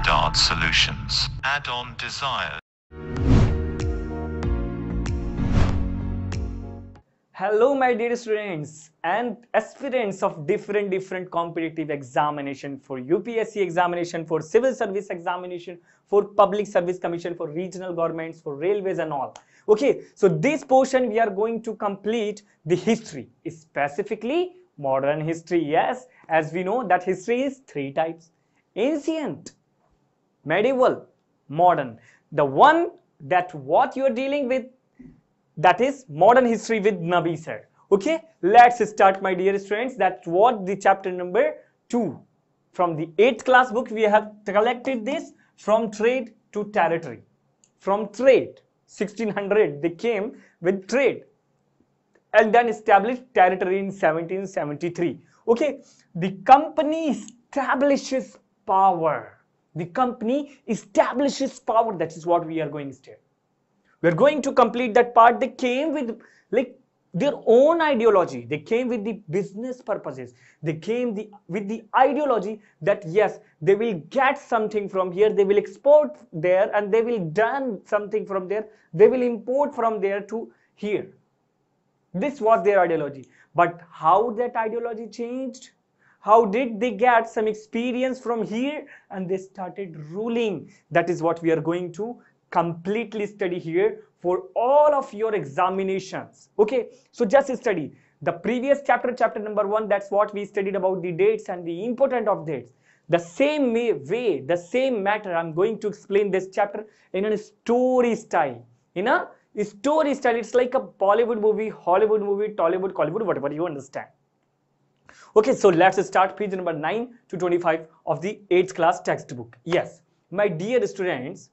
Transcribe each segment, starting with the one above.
ADDOD Solutions. Add-on desires. Hello my dear students and aspirants of different competitive examination for UPSC examination, for civil service examination, for public service commission, for regional governments, for railways and all. Okay, so this portion we are going to complete the history, specifically modern history. Yes, as we know that history is three types: ancient, medieval, modern. The one that what you are dealing with, that is modern history with NABI sir. Okay, let's start my dear students. That's what the chapter number 2 from the 8th class book. We have collected this from trade to territory. From trade 1600 they came with trade and then established territory in 1773. Okay, the company establishes power. The company establishes power. That is what we are going to study. We are going to complete that part. They came with like their own ideology. They came with the business purposes. They came with the ideology that yes, they will get something from here, they will export there, and they will done something from there, they will import from there to here. This was their ideology. But how that ideology changed? How did they get some experience from here and they started ruling? That is what we are going to completely study here for all of your examinations. Okay, so just study the previous chapter, chapter number 1. That's what we studied about the dates and the importance of dates. The same way, the same matter, I'm going to explain this chapter in a story style. In a story style, it's like a Bollywood movie, Hollywood movie, Tollywood, Collywood, whatever you understand. Okay, so let's start page number 9 to 25 of the 8th class textbook. Yes, my dear students,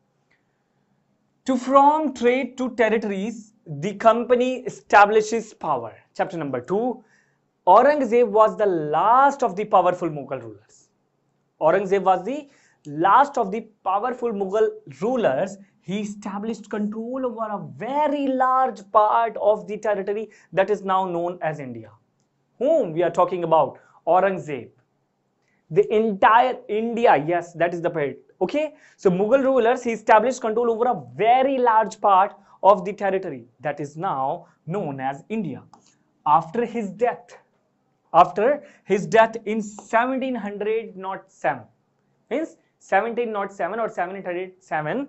from trade to territories, the company establishes power. Chapter number 2, Aurangzeb was the last of the powerful Mughal rulers. Aurangzeb was the last of the powerful Mughal rulers. He established control over a very large part of the territory that is now known as India. Whom we are talking about? Aurangzeb. The entire India, yes, that is the point. Okay, so Mughal rulers, he established control over a very large part of the territory that is now known as India. After his death in 1707, means 1707 or 1707,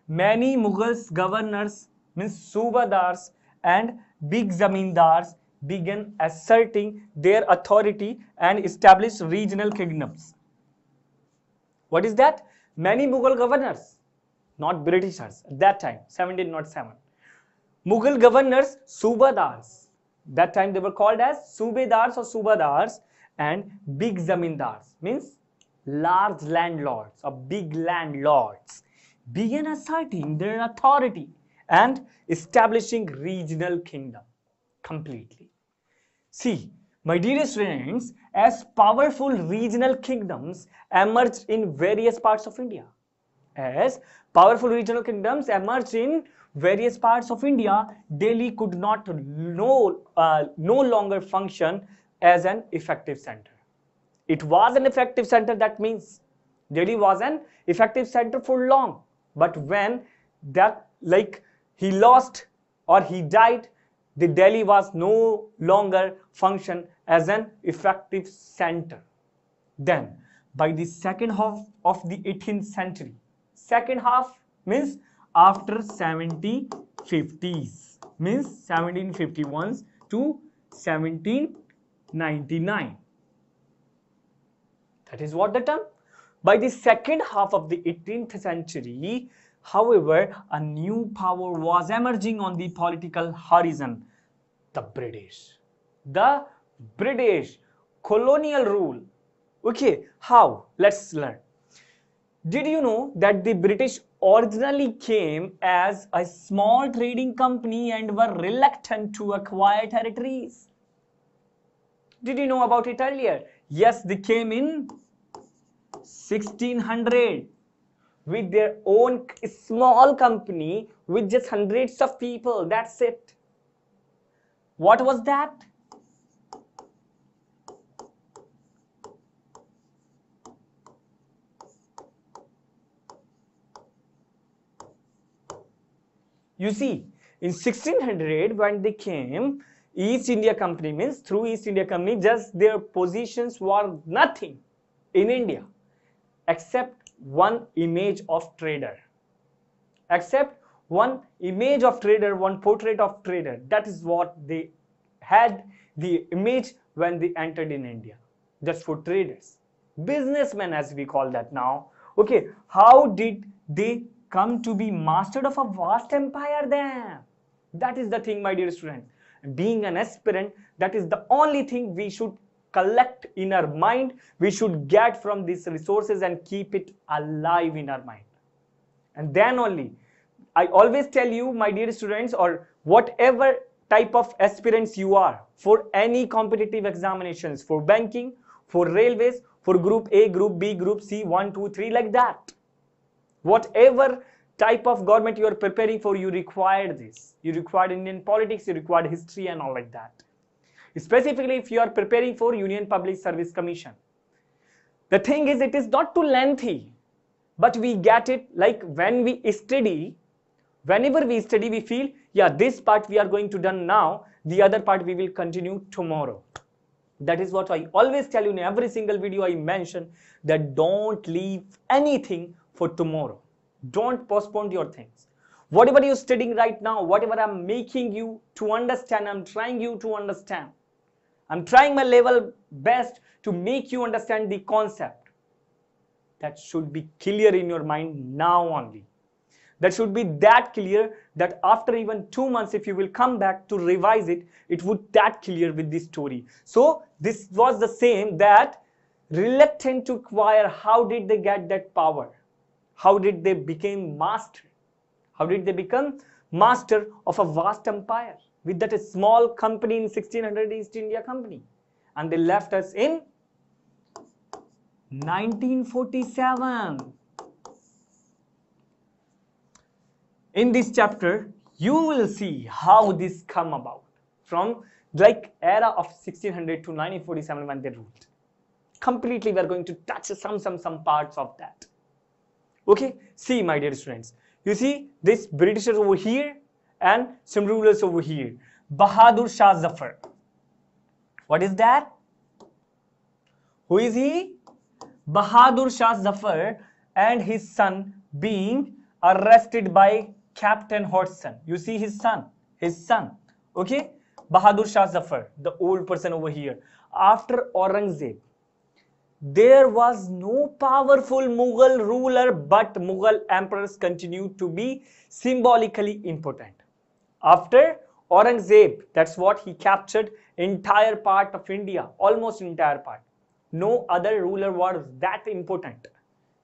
many Mughal governors, means Subadars and big zamindars, began asserting their authority and established regional kingdoms. What is that? Many Mughal governors, not Britishers at that time, 1707. Mughal governors, Subadars, that time they were called as Subedars or Subadars, and big zamindars, means large landlords or big landlords, began asserting their authority and establishing regional kingdom completely. See, my dear students, as powerful regional kingdoms emerged in various parts of India. As powerful regional kingdoms emerged in various parts of India, Delhi could not no longer function as an effective center. It was an effective center, that means Delhi was an effective center for long. But when that he lost or he died, the Delhi was no longer function as an effective center. Then by the second half of the 18th century, second half means after 1750s, means 1751 to 1799. That is what the term. By the second half of the 18th century, however, a new power was emerging on the political horizon: the British. The British colonial rule. Okay, how? Let's learn. Did you know that the British originally came as a small trading company and were reluctant to acquire territories? Did you know about it earlier? Yes, they came in 1600 with their own small company with just hundreds of people. That's it. What was that? You see, in 1600 when they came, East India Company means through East India Company, just their positions were nothing in India except one image of trader. Except one image of trader, one portrait of trader. That is what they had, the image when they entered in India, just for traders, businessmen as we call that now. Okay, how did they come to be mastered of a vast empire then? That is the thing, my dear student. Being an aspirant, that is the only thing we should collect in our mind. We should get from these resources and keep it alive in our mind. And then only, I always tell you, my dear students, or whatever type of aspirants you are, for any competitive examinations, for banking, for railways, for group A, group B, group C, 1, 2, 3, like that. Whatever type of government you are preparing for, you require this. You require Indian politics, you require history and all like that. Specifically, if you are preparing for Union Public Service Commission. The thing is, it is not too lengthy, but we get it like when we study, whenever we study, we feel, yeah, this part we are going to done now, the other part we will continue tomorrow. That is what I always tell you in every single video I mention, that don't leave anything for tomorrow. Don't postpone your things. Whatever you're studying right now, whatever I'm making you to understand, I'm trying you to understand. I'm trying my level best to make you understand the concept. That should be clear in your mind now only. That should be that clear that after even 2 months, if you will come back to revise it, it would that clear with this story. So this was the same, that reluctant to acquire, how did they get that power? How did they become master? How did they become master of a vast empire with that a small company in 1600 East India Company? And they left us in 1947. In this chapter, you will see how this come about from like era of 1600 to 1947 when they ruled. Completely, we are going to touch some parts of that. Okay, see, my dear students, you see this Britishers over here and some rulers over here. Bahadur Shah Zafar. What is that? Who is he? Bahadur Shah Zafar and his son being arrested by Captain Hodgson. You see his son. Okay, Bahadur Shah Zafar, the old person over here. After Aurangzeb, there was no powerful Mughal ruler, but Mughal emperors continued to be symbolically important. After Aurangzeb, that's what he captured entire part of India, almost entire part. No other ruler was that important,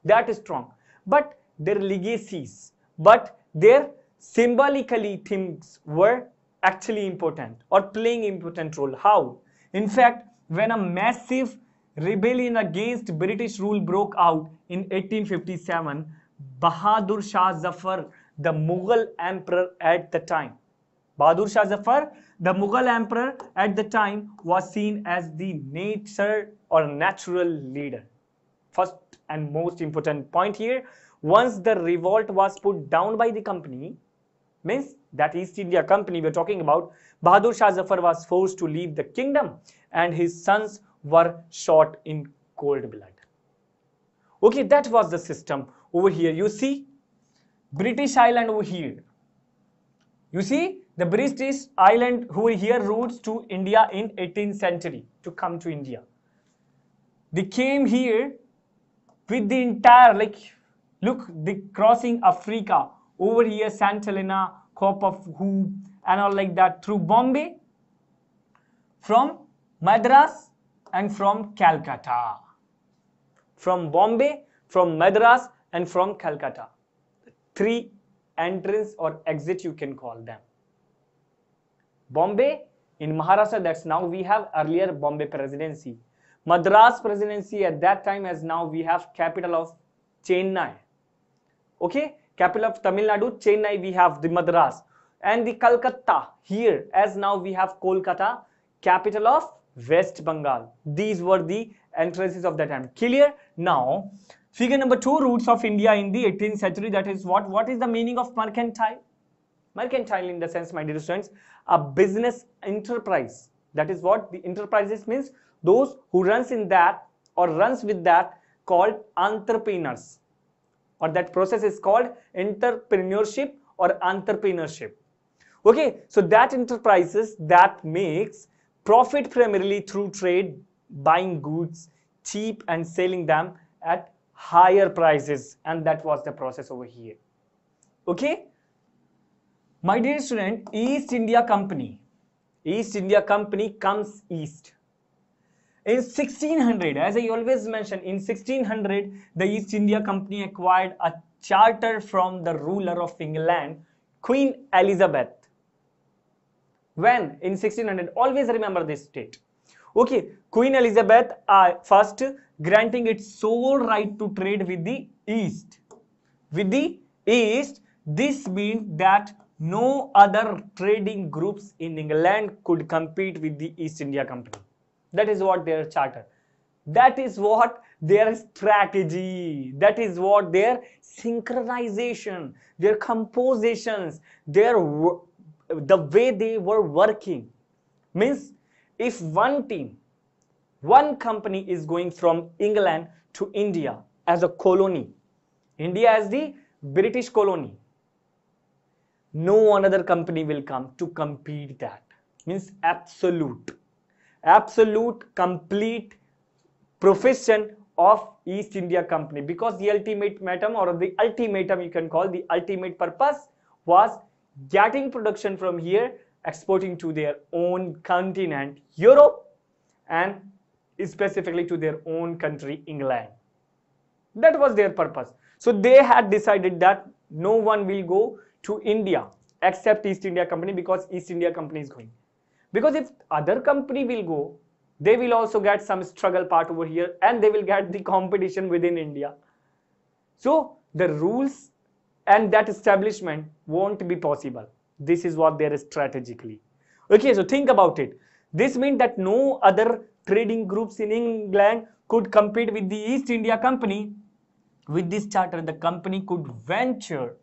that strong. But their legacies, but their symbolically things were actually important or playing important role. How? In fact, when a massive rebellion against British rule broke out in 1857, Bahadur Shah Zafar, the Mughal emperor at the time, Bahadur Shah Zafar, the Mughal emperor at the time, was seen as the nature or natural leader. First and most important point here, once the revolt was put down by the company, means that East India Company we're talking about, Bahadur Shah Zafar was forced to leave the kingdom and his sons were shot in cold blood. Okay, that was the system over here. You see, British Island over here. You see, the British Island over here routes to India in 18th century to come to India. They came here with the entire, like, look, the crossing Africa over here, St. Helena, Cape of Hope, and all like that, through Bombay, from Madras, and from Calcutta. From Bombay, from Madras, and from Calcutta. 3 entrance or exit you can call them. Bombay in Maharashtra, that's now we have earlier Bombay Presidency. Madras Presidency at that time, as now we have capital of Chennai. Okay, capital of Tamil Nadu, Chennai, we have the Madras. And the Calcutta here, as now we have Kolkata, capital of West Bengal. These were the entrances of that time. Clear? Now, figure number 2, roots of India in the 18th century. That is what is the meaning of mercantile? Mercantile in the sense, my dear students, a business enterprise. That is what the enterprises means. Those who runs in that or runs with that called entrepreneurs, or that process is called entrepreneurship or entrepreneurship. Okay, so that enterprises that makes profit primarily through trade, buying goods cheap and selling them at higher prices, and that was the process over here. Okay, my dear student, East India Company comes east. In 1600, as I always mention, in 1600, the East India Company acquired a charter from the ruler of England, Queen Elizabeth. When? In 1600, always remember this date. Okay, Queen Elizabeth first granting its sole right to trade with the East. With the East, this means that no other trading groups in England could compete with the East India Company. That is what their charter. That is what their strategy. That is what their synchronization, their compositions, the way they were working. Means if one team, one company is going from England to India as a colony, India as the British colony, no another company will come to compete that. Means absolute complete profession of East India Company, because the ultimatum, or the ultimatum you can call, the ultimate purpose was getting production from here, exporting to their own continent, Europe, and specifically to their own country, England. That was their purpose. So they had decided that no one will go to India except East India Company, because East India Company is going. Because if other company will go, they will also get some struggle part over here, and they will get the competition within India. So the rules and that establishment won't be possible. This is what they are strategically. Okay, so think about it. This means that no other trading groups in England could compete with the East India Company. With this charter, the company could venture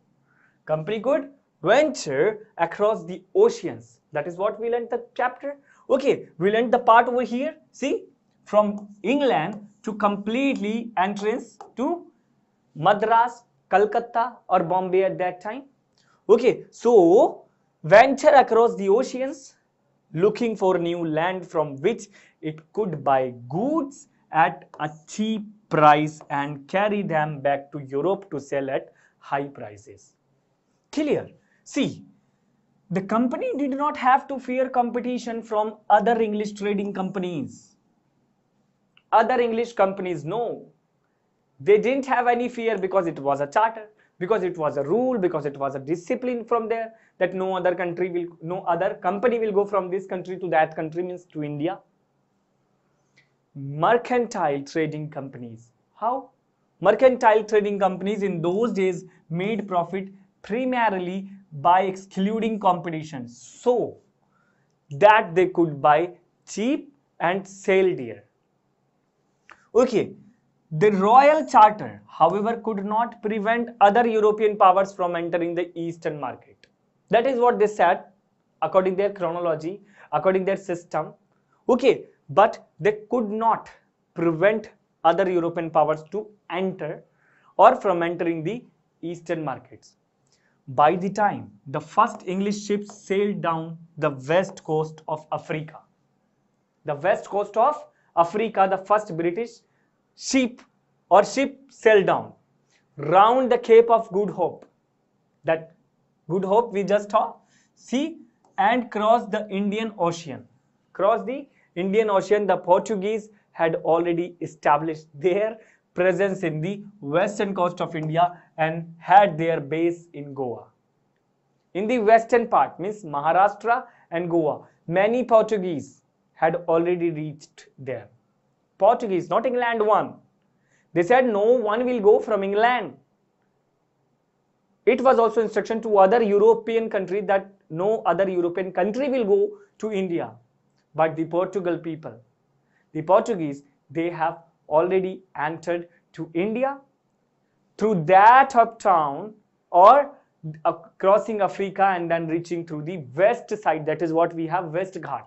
across the oceans. That is what we learned the chapter. Okay, we learned the part over here. See, from England to completely entrance to Madras, Calcutta or Bombay at that time. Okay, so venture across the oceans looking for new land from which it could buy goods at a cheap price and carry them back to Europe to sell at high prices. Clear? See, the company did not have to fear competition from other English trading companies. Other English companies, no. They didn't have any fear, because it was a charter, because it was a rule, because it was a discipline from there, that no other company will go from this country to that country, means to India. Mercantile trading companies. How? Mercantile trading companies in those days made profit primarily by excluding competition, so that they could buy cheap and sell dear. Okay, the royal charter, however, could not prevent other European powers from entering the eastern market. That is what they said, according their chronology, according their system. Okay, but they could not prevent other European powers to enter or from entering the eastern markets. By the time the first English ships sailed down the west coast of Africa, the first British ship sailed down round the Cape of Good Hope, that Good Hope we just saw, see, and crossed the Indian Ocean. The Portuguese had already established their presence in the western coast of India and had their base in Goa. In the western part, means Maharashtra and Goa, many Portuguese had already reached there. Portuguese, not England one. They said no one will go from England. It was also instruction to other European countries that no other European country will go to India. But the Portuguese, they have already entered to India through that uptown or crossing Africa and then reaching through the west side. That is what we have, West Ghat.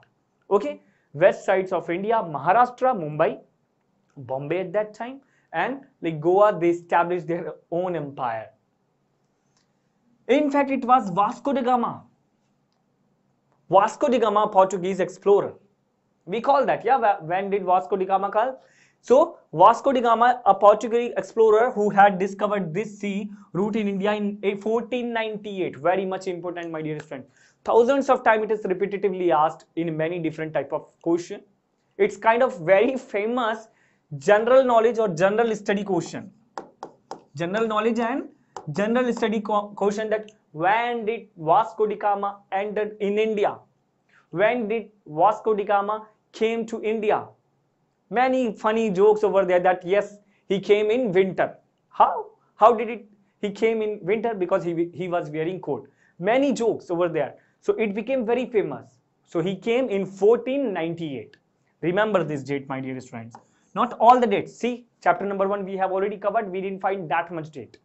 Okay, west sides of India, Maharashtra, Mumbai, Bombay at that time, and like Goa, they established their own empire. In fact, it was Vasco da Gama. Vasco da Gama, Portuguese explorer. We call that, yeah, when did Vasco da Gama come? So, Vasco da Gama, a Portuguese explorer who had discovered this sea route in India in 1498. Very much important, my dear friend. Thousands of times it is repetitively asked in many different type of question. It's kind of very famous general knowledge or general study question. General knowledge and general study question, that when did Vasco da Gama entered in India? When did Vasco da Gama came to India? Many funny jokes over there that yes, he came in winter. How did he came in winter? Because he was wearing coat. Many jokes over there. So it became very famous. So he came in 1498. Remember this date, my dear friends. Not all the dates. See, chapter number 1 we have already covered. We didn't find that much date.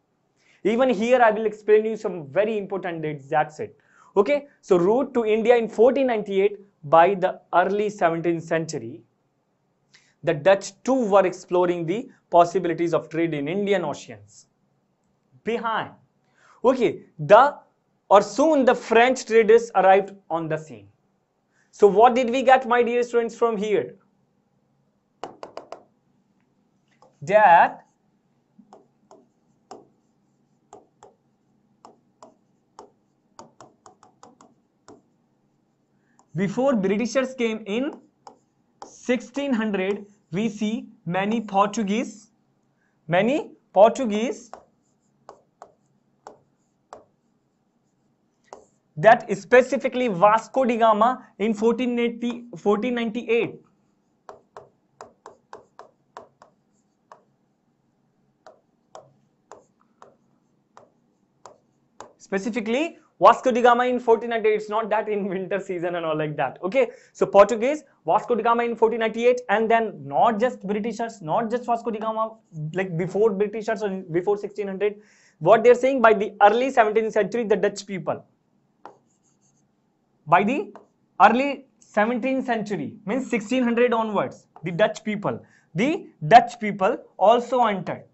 Even here I will explain you some very important dates. That's it. Okay. So route to India in 1498. By the early 17th century, the Dutch too were exploring the possibilities of trade in Indian Oceans. Behind. Okay. Soon the French traders arrived on the scene. So what did we get, my dear students, from here? That before Britishers came in 1600, we see many Portuguese, that specifically Vasco da Gama in 1498. Specifically Vasco da Gama in 1498. It's not that in winter season and all like that. Okay, so Portuguese, Vasco da Gama in 1498, and then not just Britishers, not just Vasco da Gama, like before Britishers or before 1600. What they're saying, by the early 17th century, the Dutch people. By the early 17th century, means 1600 onwards, the Dutch people also entered.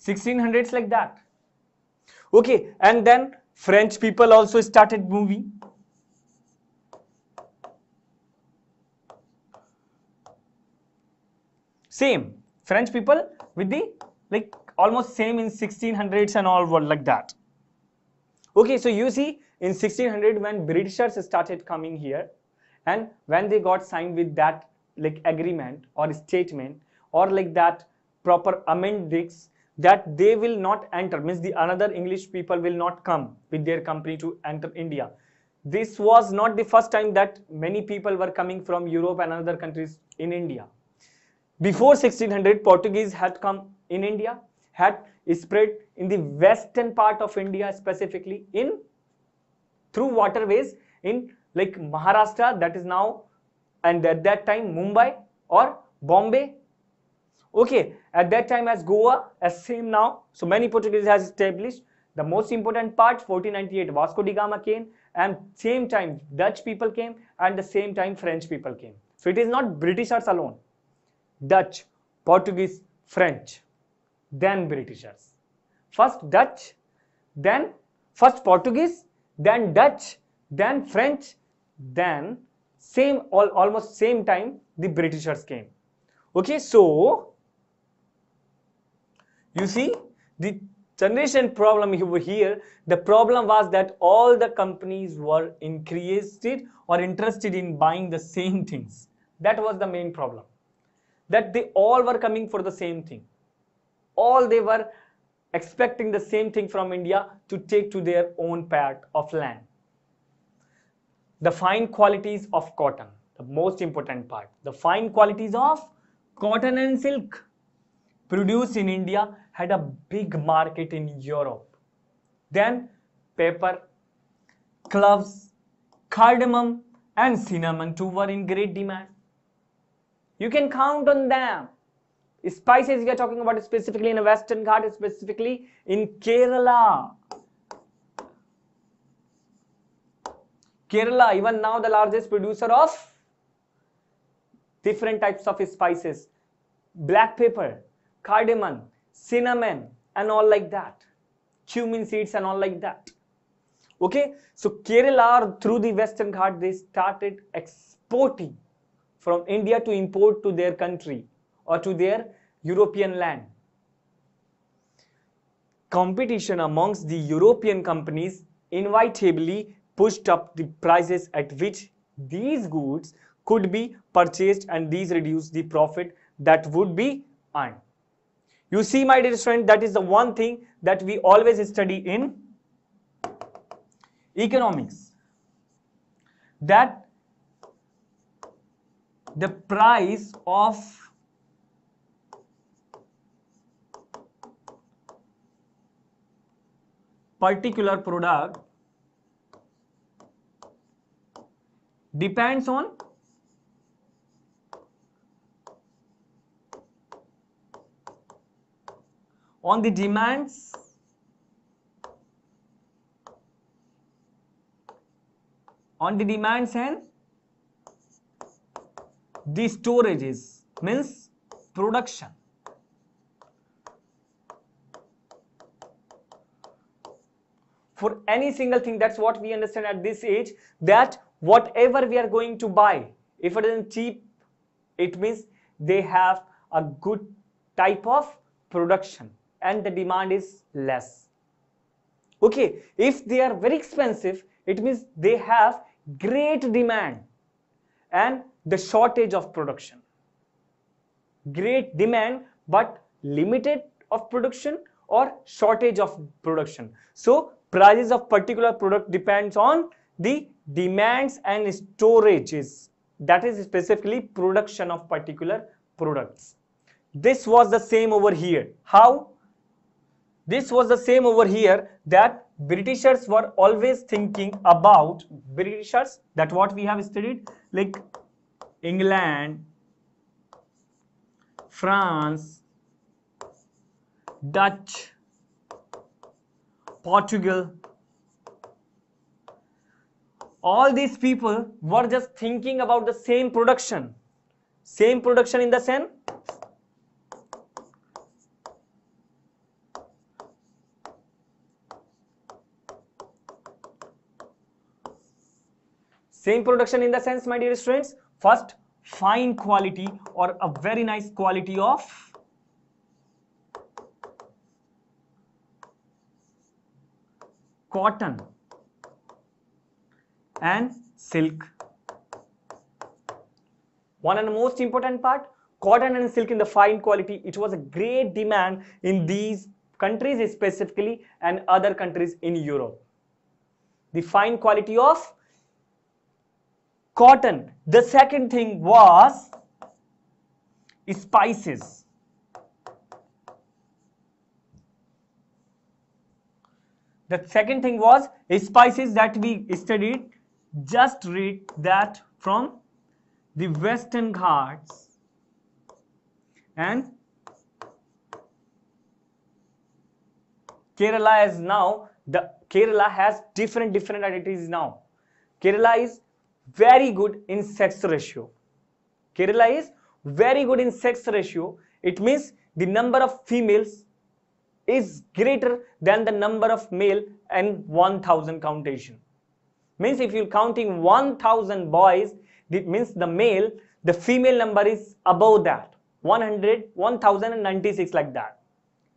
1600s like that. Okay, and then French people also started moving. Same, French people with the like almost same in 1600s and all were like that. Okay, so you see in 1600 when Britishers started coming here, and when they got signed with that like agreement or statement or like that proper amendments, that they will not enter, means the another English people will not come with their company to enter India. This was not the first time that many people were coming from Europe and other countries in India. Before 1600, Portuguese had come in India, had spread in the western part of India, specifically in through waterways in like Maharashtra, that is now, and at that time Mumbai or Bombay. Okay, at that time as Goa, as same now. So many Portuguese has established. The most important part, 1498, Vasco da Gama came, and same time Dutch people came, and the same time French people came. So it is not Britishers alone. Dutch, Portuguese, French, then Britishers. First Dutch, then first Portuguese, then Dutch, then French, then almost same time the Britishers came. Okay, so you see the generation problem over here. The problem was that all the companies were interested in buying the same things. That was the main problem. That they all were coming for the same thing. All they were expecting the same thing from India to take to their own part of land. The fine qualities of cotton, the most important part. The fine qualities of cotton and silk produced in India had a big market in Europe. Then pepper, cloves, cardamom and cinnamon too were in great demand. You can count on them. Spices we are talking about specifically in the Western Ghat, specifically in Kerala. Kerala, even now the largest producer of different types of spices, black pepper, cardamom, cinnamon, and all like that, cumin seeds and all like that. Okay, so Kerala, through the Western Ghat, they started exporting from India to import to their country or to their European land. Competition amongst the European companies inevitably pushed up the prices at which these goods could be purchased, and these reduced the profit that would be earned. You see, my dear friend, that is the one thing that we always study in economics, that the price of particular product depends on the demands and the storages, means production. For any single thing, that's what we understand at this age, that whatever we are going to buy, if it isn't cheap, it means they have a good type of production and the demand is less. Okay, if they are very expensive, it means they have great demand and the shortage of production. Great demand but limited of production or shortage of production. So prices of particular product depends on the demands and storages, that is specifically production of particular products. This was the same over here. How? This was the same over here, that Britishers were always thinking about, Britishers, that what we have studied, like England, France, Dutch, Portugal, all these people were just thinking about the same production in the sense my dear students, first fine quality or a very nice quality of cotton and silk. One and the most important part, cotton and silk in the fine quality, it was a great demand in these countries specifically and other countries in Europe. The fine quality of cotton. The second thing was spices. The second thing was spices that we studied. Just read that from the Western Ghats and Kerala is now, Kerala has different identities now. Kerala is very good in sex ratio. Kerala is very good in sex ratio. It means the number of females is greater than the number of male and 1000 countation. Means if you're counting 1000 boys, it means the female number is above that, 1096 like that.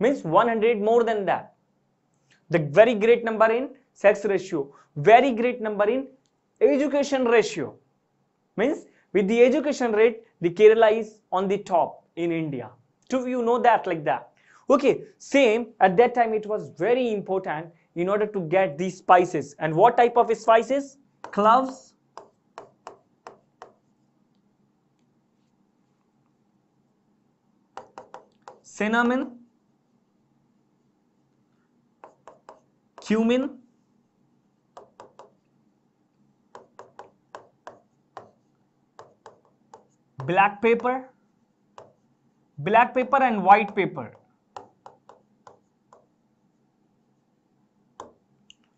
Means 100 more than that. The very great number in sex ratio, very great number in education ratio. Means with the education rate, the Kerala is on the top in India. Do you know that like that? Okay, same at that time it was very important in order to get these spices. And what type of spices? Cloves, cinnamon, cumin, black pepper, black paper and white paper.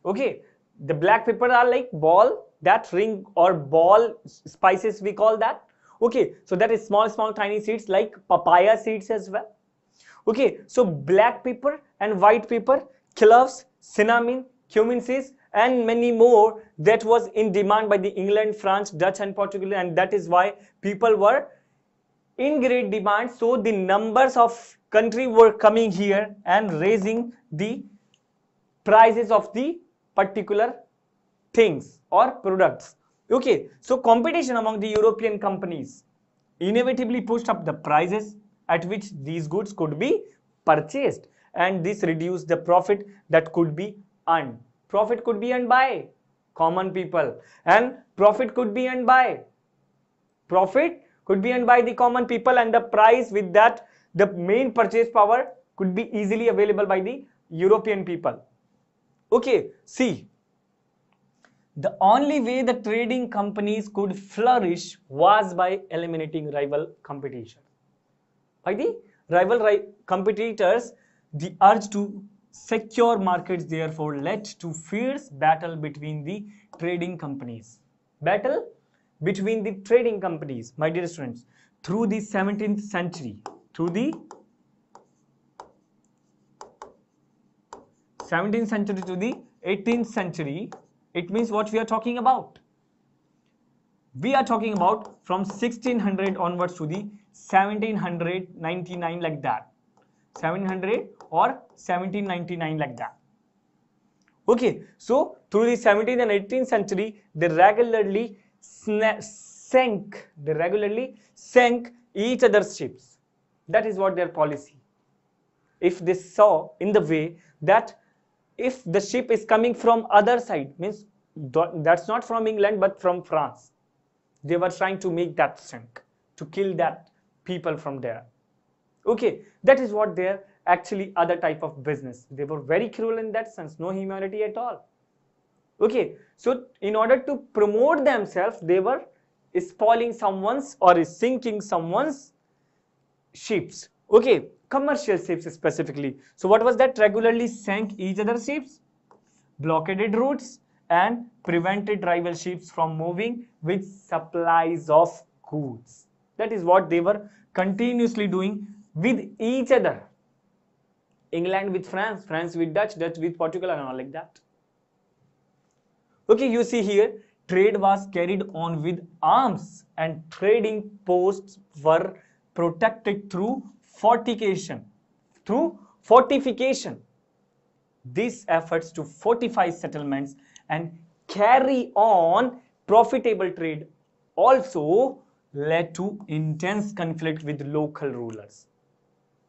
Okay, the black pepper are like ball, that ring or ball spices we call that. Okay, so that is small tiny seeds like papaya seeds as well. Okay, so black pepper and white pepper, cloves, cinnamon, cumin seeds and many more that was in demand by the England, France, Dutch and Portugal, and that is why people were in great demand. So the numbers of country were coming here and raising the prices of the particular things or products. Okay, so competition among the European companies inevitably pushed up the prices at which these goods could be purchased, and this reduced the profit that could be earned. Profit could be earned by common people, and profit could be earned by the common people, and the price with that, the main purchase power could be easily available by the European people. Okay, see, the only way the trading companies could flourish was by eliminating rival competition. By the rival competitors, the urge to secure markets therefore led to fierce battle between the trading companies. Battle between the trading companies, my dear students, through the 17th century, through the 17th century to the 18th century. It means what we are talking about. We are talking about from 1600 onwards to the 1799 like that. 1700 or 1799 like that. Okay, so through the 17th and 18th century, they regularly sank each other's ships. That is what their policy. If they saw in the way that if the ship is coming from other side, means that's not from England but from France, they were trying to make that sink, to kill that people from there. Okay, that is what their actually other type of business. They were very cruel in that sense, no humanity at all. Okay, so in order to promote themselves, they were spoiling someone's or sinking someone's ships. Okay, commercial ships specifically. So what was that? Regularly sank each other's ships, blockaded routes and prevented rival ships from moving with supplies of goods. That is what they were continuously doing with each other. England with France, France with Dutch, Dutch with Portugal and all like that. Okay, you see here, trade was carried on with arms and trading posts were protected through fortification. These efforts to fortify settlements and carry on profitable trade also led to intense conflict with local rulers.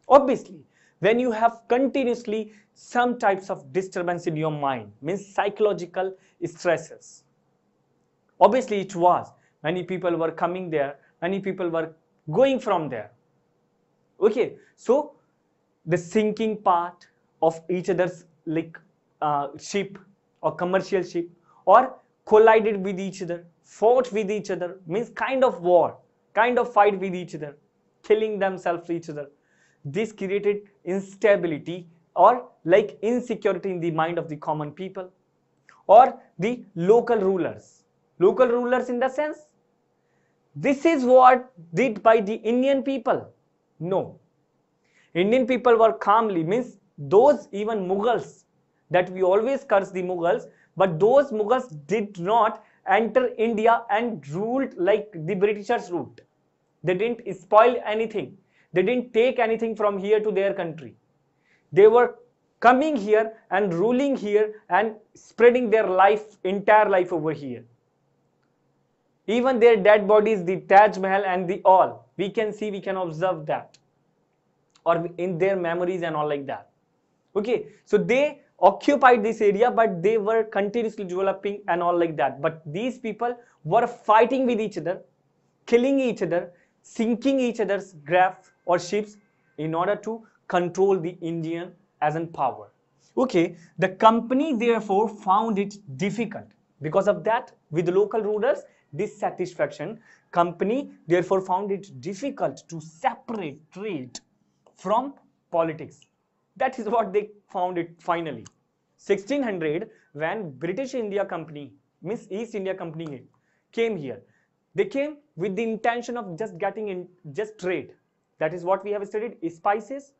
Obviously, when you have continuously some types of disturbance in your mind, means psychological stresses. Obviously, it was. Many people were coming there, many people were going from there. Okay, so the sinking part of each other's like ship or commercial ship, or collided with each other, fought with each other, means kind of war, kind of fight with each other, killing themselves each other. This created instability or like insecurity in the mind of the common people or the local rulers. Local rulers in the sense, this is what did by the Indian people. No, Indian people were calmly, means those even Mughals, that we always curse the Mughals, but those Mughals did not enter India and ruled like the Britishers ruled. They didn't spoil anything. They didn't take anything from here to their country. They were coming here and ruling here and spreading their life, entire life over here. Even their dead bodies, the Taj Mahal and the all, we can see, we can observe that, or in their memories and all like that. Okay, so they occupied this area, but they were continuously developing and all like that. But these people were fighting with each other, killing each other, sinking each other's craft or ships in order to control the Indian as in power. Okay, the company therefore found it difficult. Because of that, with local rulers, dissatisfaction, company therefore found it difficult to separate trade from politics. That is what they found it finally. 1600, when British India Company, Miss East India Company came here, they came with the intention of just getting in, just trade. That is what we have studied, spices,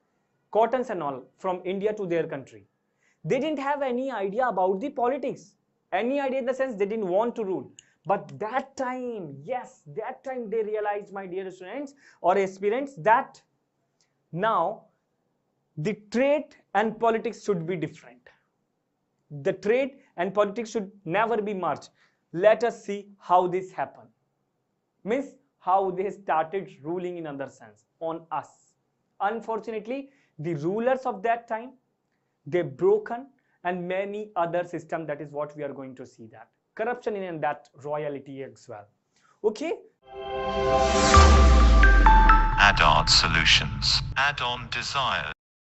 cottons and all from India to their country. They didn't have any idea about the politics, any idea in the sense they didn't want to rule. But that time, yes, that time they realized, my dear students or aspirants, that now the trade and politics should be different. The trade and politics should never be merged. Let us see how this happened. Means how they started ruling in other sense on us. Unfortunately, the rulers of that time, they broken, and many other systems. That is what we are going to see, that corruption in that royalty as well. Okay. ADDOD Solutions. Add-on Desires.